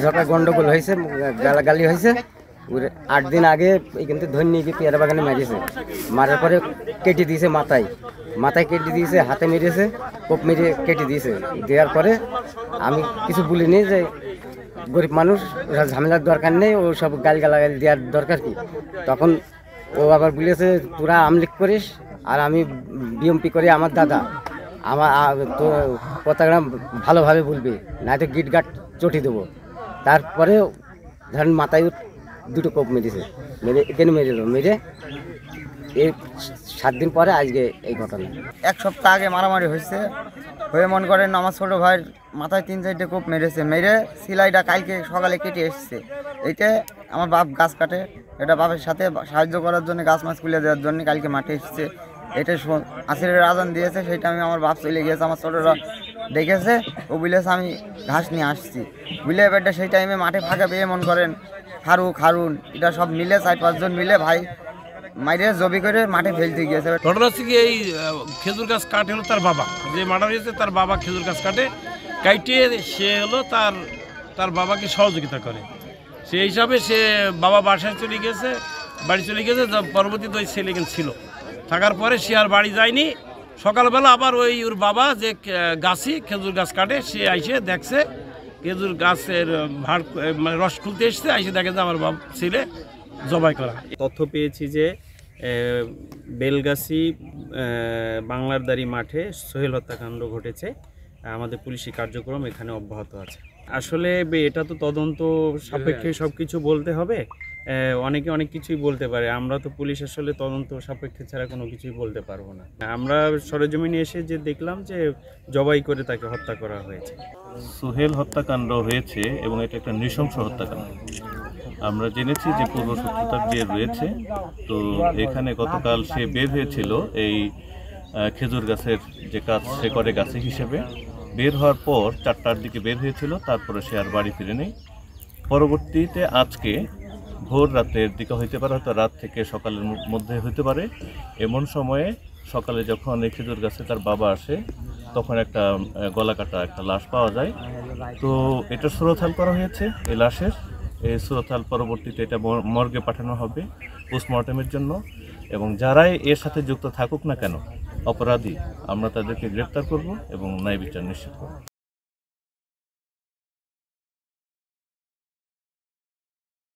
ঝগড়া গন্ডগোল হয়েছে, গালাগালি হয়েছে। 8 দিন আগে এখান থেকে ধরে নিয়ে গিয়ে পেয়ারা বাগানে মেরেছে। মারার পরে কেটে দিয়েছে মাথায় কেটে দিয়েছে, হাতে মেরেছে, কোপ মেরে কেটে দিয়েছে। দেওয়ার পরে আমি কিছু বলিনি যে গরিব মানুষ, ঝামেলার দরকার নেই, ও সব গালাগালি দেওয়ার দরকার কি। তখন ও আবার বলেছে তোরা আমলিক করিস আর আমি বিএমপি করি, আমার দাদা তো কথাটা ভালোভাবে বলবি, নয়তো গিট গাট চটি দেবো। তারপরে ধরেন মাথায় 2টো কোপ মেরেছে, মেরে এখানে মেরে এই 7 দিন পরে আজকে এই ঘটনা। 1 সপ্তাহ আগে মারামারি হয়েছে, হয়ে মনে করেন আমার ছোটো ভাইয়ের মাথায় 3-4টে কোপ মেরেছে, মেরে সিলাইটা কালকে সকালে কেটে এসছে। এইটা আমার বাপ গাছ কাটে, এটা বাপের সাথে সাহায্য করার জন্য, গাছ মাছ খুলে দেওয়ার জন্য কালকে মাঠে এসছে। এটা আসরের আজান দিয়েছে, সেটা আমি আমার বাপ চলে গিয়েছে, আমার ছোটোরা দেখেছে, ও বলেছে আমি ঘাস নিয়ে আসছি বুঝলে। এবারটা সেই টাইমে মাঠে ফাঁকা পেয়ে মনে করেন হারুন এটা সব মিলে 4-5 জন মিলে ভাই মাইরে জবি করে মাঠে ফেলতে গিয়েছে। ঘটনা হচ্ছে কি, এই খেজুর গাছ কাটে হলো তার বাবা, যে মার্ডার হয়েছে তার বাবা খেজুর গাছ কাটে, সে হলো তার বাবাকে সহযোগিতা করে। সেই হিসাবে সে বাবা বাসায় চলে গেছে, বাড়ি চলে গেছে। পরবর্তীতে ওই ছেলে ছিল, থাকার পরে সে আর বাড়ি যায়নি। সকালবেলা আবার ওর বাবা যে খেজুর গাছ কাটে, সে আইসে দেখছে খেজুর গাছের মানে রস খুলতে এসছে, আইসে দেখে যে আমার বাবা ছেলে জবাই করা। তথ্য পেয়েছি যে বেলগাছি বাংলারদারি মাঠে সোহেল হত্যাকাণ্ড ঘটেছে। আমাদের পুলিশি কার্যক্রম এখানে অব্যাহত আছে। আসলে এটা তো তদন্ত সাপেক্ষে সব কিছু বলতে হবে, অনেকে অনেক কিছুই বলতে পারে। আমরা তো পুলিশ আসলে তদন্ত সাপেক্ষে ছাড়া কোনো কিছুই বলতে পারবো না। আমরা সরেজমিনে এসে যে দেখলাম যে জবাই করে তাকে হত্যা করা হয়েছে। সোহেল হত্যাকাণ্ড হয়েছে এবং এটা একটা নৃশংস হত্যাকাণ্ড। আমরা জেনেছি যে পূর্ব শত্রুতার জের রয়েছে। তো এখানে গতকাল সে বের হয়েছিল এই খেজুর গাছের যে কাজ সে করে গাছে হিসেবে। বের হওয়ার পর 4টার দিকে বের হয়েছিল, তারপরে সে আর বাড়ি ফিরে নেই। পরবর্তীতে আজকে ভোর রাতের দিকে হইতে পারে, হয়তো রাত থেকে সকালের মধ্যে হইতে পারে, এমন সময়ে সকালে যখন এই খেজুর গাছে তার বাবা আসে, তখন একটা গলা কাটা একটা লাশ পাওয়া যায়। তো এটা সুরতহাল করা হয়েছে এই লাশের। এই সুরতহাল পরবর্তীতে এটা মর্গে পাঠানো হবে পোস্টমর্টমের জন্য। এবং যারাই এর সাথে যুক্ত থাকুক না কেন, অপরাধী, আমরা তাদেরকে গ্রেপ্তার করব এবং ন্যায় বিচার নিশ্চিত করব।